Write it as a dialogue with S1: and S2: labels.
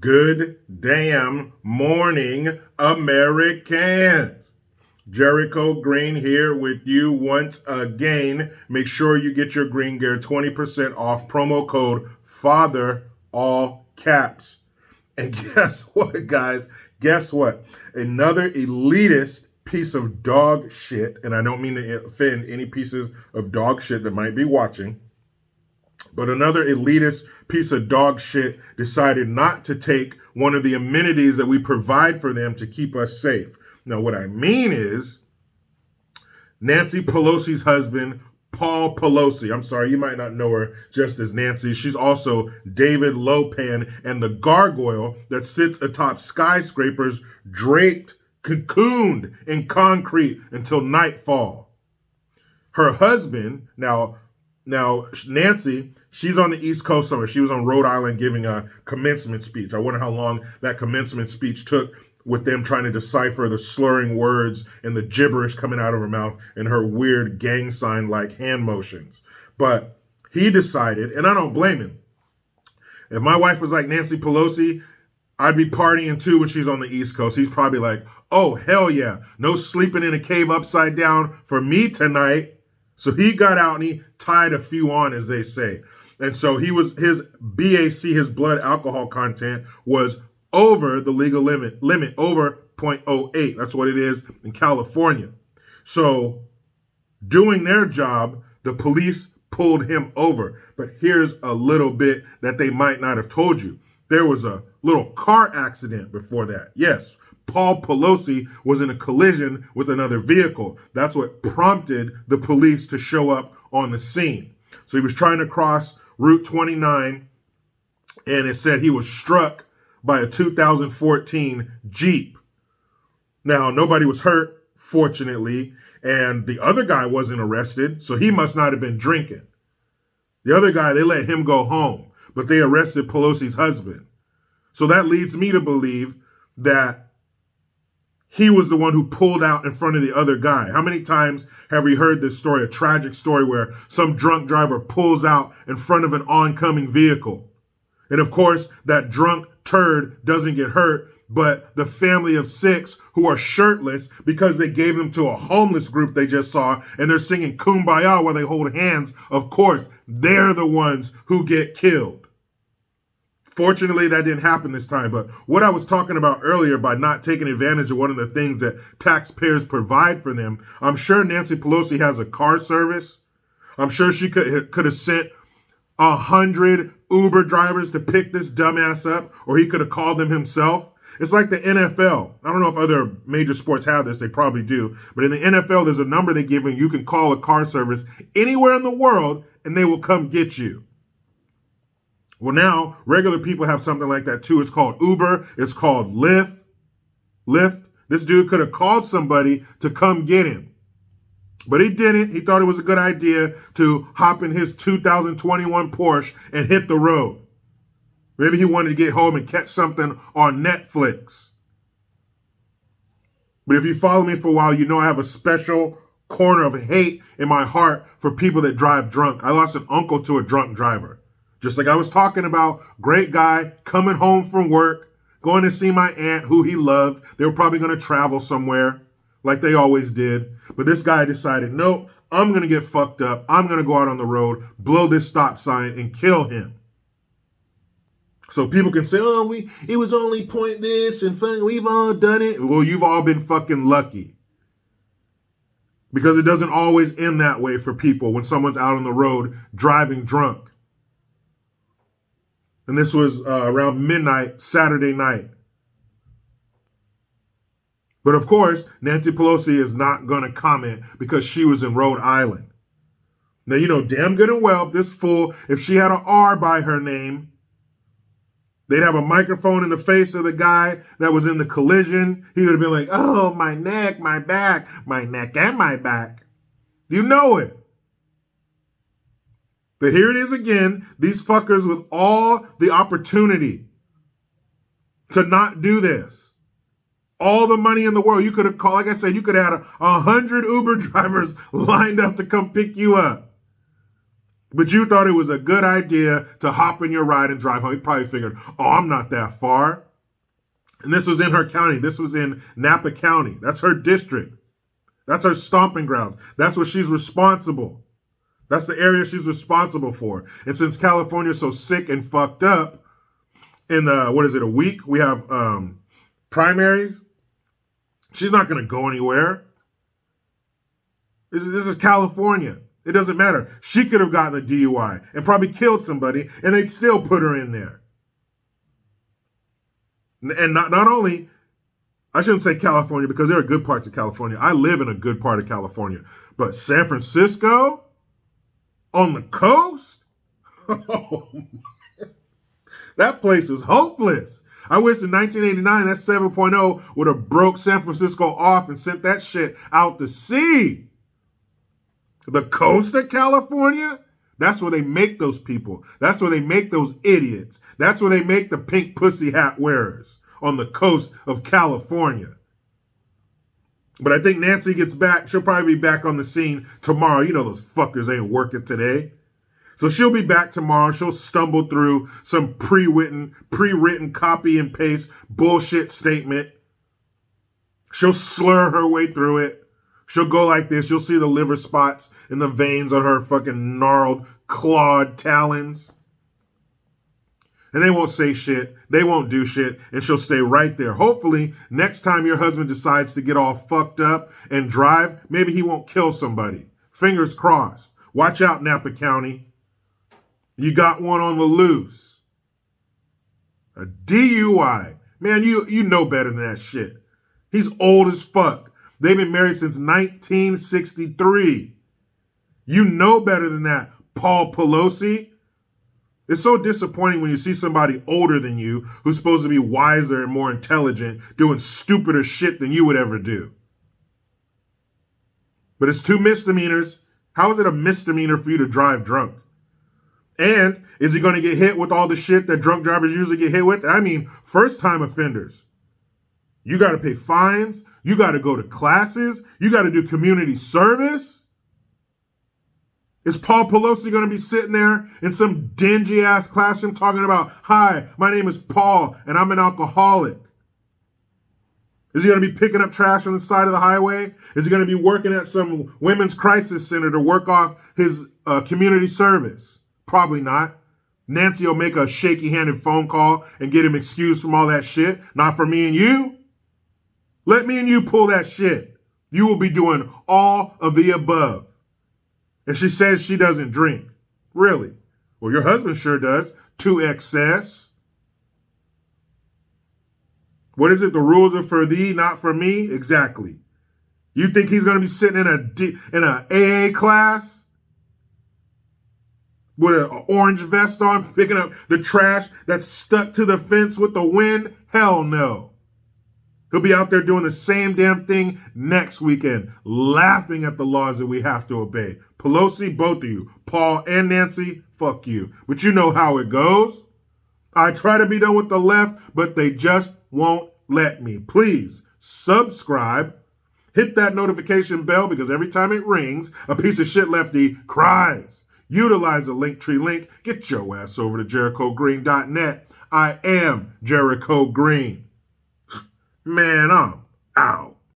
S1: Good damn morning, Americans. Jericho Green here with you once again. Make sure you get your Green Gear 20% off. Promo code FATHER, all caps. And guess what, guys? Guess what? Another elitist piece of dog shit, and I don't mean to offend any pieces of dog shit that might be watching, but another elitist piece of dog shit decided not to take one of the amenities that we provide for them to keep us safe. Now, what I mean is Nancy Pelosi's husband, Paul Pelosi. I'm sorry, you might not know her just as Nancy. She's also David Lopan and the gargoyle that sits atop skyscrapers draped, cocooned in concrete until nightfall. Her husband, now Nancy, she's on the East Coast somewhere. She was on Rhode Island giving a commencement speech. I wonder how long that commencement speech took with them trying to decipher the slurring words and the gibberish coming out of her mouth and her weird gang sign like hand motions. But he decided, and I don't blame him. If my wife was like Nancy Pelosi, I'd be partying too when she's on the East Coast. He's probably like, oh, hell yeah. No sleeping in a cave upside down for me tonight. So he got out and he tied a few on, as they say. And so his BAC, his blood alcohol content, was over the legal limit over 0.08. That's what it is in California. So doing their job, the police pulled him over. But here's a little bit that they might not have told you. There was a little car accident before that. Yes, Paul Pelosi was in a collision with another vehicle. That's what prompted the police to show up on the scene. So he was trying to cross Route 29, and it said he was struck by a 2014 Jeep. Now, nobody was hurt, fortunately, and the other guy wasn't arrested, so he must not have been drinking. The other guy, they let him go home, but they arrested Pelosi's husband. So that leads me to believe that he was the one who pulled out in front of the other guy. How many times have we heard this story, a tragic story where some drunk driver pulls out in front of an oncoming vehicle? And of course, that drunk turd doesn't get hurt, but the family of 6 who are shirtless because they gave them to a homeless group they just saw, and they're singing Kumbaya while they hold hands. Of course, they're the ones who get killed. Fortunately, that didn't happen this time. But what I was talking about earlier by not taking advantage of one of the things that taxpayers provide for them, I'm sure Nancy Pelosi has a car service. I'm sure she could have sent 100 Uber drivers to pick this dumbass up, or he could have called them himself. It's like the NFL. I don't know if other major sports have this. They probably do. But in the NFL, there's a number they give, and you can call a car service anywhere in the world, and they will come get you. Well, now regular people have something like that too. It's called Uber. It's called Lyft. This dude could have called somebody to come get him, but he didn't. He thought it was a good idea to hop in his 2021 Porsche and hit the road. Maybe he wanted to get home and catch something on Netflix. But if you follow me for a while, you know I have a special corner of hate in my heart for people that drive drunk. I lost an uncle to a drunk driver. Just like I was talking about, great guy, coming home from work, going to see my aunt who he loved. They were probably going to travel somewhere like they always did. But this guy decided, nope, I'm going to get fucked up. I'm going to go out on the road, blow this stop sign, and kill him. So people can say, oh, it was only point this and we've all done it. Well, you've all been fucking lucky. Because it doesn't always end that way for people when someone's out on the road driving drunk. And this was around midnight, Saturday night. But of course, Nancy Pelosi is not going to comment because she was in Rhode Island. Now, you know damn good and well, this fool, if she had an R by her name, they'd have a microphone in the face of the guy that was in the collision. He would have been like, oh, my neck, my back, my neck and my back. You know it. But here it is again, these fuckers with all the opportunity to not do this. All the money in the world. You could have called, like I said, you could have had 100 Uber drivers lined up to come pick you up. But you thought it was a good idea to hop in your ride and drive home. You probably figured, oh, I'm not that far. And this was in her county. This was in Napa County. That's her district. That's her stomping grounds. That's what she's responsible. That's the area she's responsible for. And since California's so sick and fucked up, in a week, we have primaries. She's not going to go anywhere. This is California. It doesn't matter. She could have gotten a DUI and probably killed somebody, and they'd still put her in there. And not only, I shouldn't say California because there are good parts of California. I live in a good part of California. But San Francisco, on the coast, that place is hopeless. I wish in 1989 that 7.0 would have broke San Francisco off and sent that shit out to sea. The coast of California, that's where they make those people. That's where they make those idiots. That's where they make the pink pussy hat wearers, on the coast of California. But I think Nancy gets back. She'll probably be back on the scene tomorrow. You know those fuckers ain't working today. So she'll be back tomorrow. She'll stumble through some pre-written copy and paste bullshit statement. She'll slur her way through it. She'll go like this. You'll see the liver spots and the veins on her fucking gnarled, clawed talons. And they won't say shit. They won't do shit. And she'll stay right there. Hopefully, next time your husband decides to get all fucked up and drive, maybe he won't kill somebody. Fingers crossed. Watch out, Napa County. You got one on the loose. A DUI. Man, you know better than that shit. He's old as fuck. They've been married since 1963. You know better than that, Paul Pelosi. It's so disappointing when you see somebody older than you who's supposed to be wiser and more intelligent doing stupider shit than you would ever do. But it's 2 misdemeanors. How is it a misdemeanor for you to drive drunk? And is he going to get hit with all the shit that drunk drivers usually get hit with? I mean, first-time offenders. You got to pay fines. You got to go to classes. You got to do community service. Is Paul Pelosi going to be sitting there in some dingy-ass classroom talking about, hi, my name is Paul, and I'm an alcoholic? Is he going to be picking up trash on the side of the highway? Is he going to be working at some women's crisis center to work off his community service? Probably not. Nancy will make a shaky-handed phone call and get him excused from all that shit. Not for me and you. Let me and you pull that shit. You will be doing all of the above. And she says she doesn't drink. Really? Well, your husband sure does. To excess. What is it? The rules are for thee, not for me? Exactly. You think he's going to be sitting in a AA class with an orange vest on, picking up the trash that's stuck to the fence with the wind? Hell no. He'll be out there doing the same damn thing next weekend, laughing at the laws that we have to obey. Pelosi, both of you, Paul and Nancy, fuck you. But you know how it goes. I try to be done with the left, but they just won't let me. Please subscribe. Hit that notification bell because every time it rings, a piece of shit lefty cries. Utilize the Linktree link. Get your ass over to JerichoGreen.net. I am Jericho Green. Man, I'm out.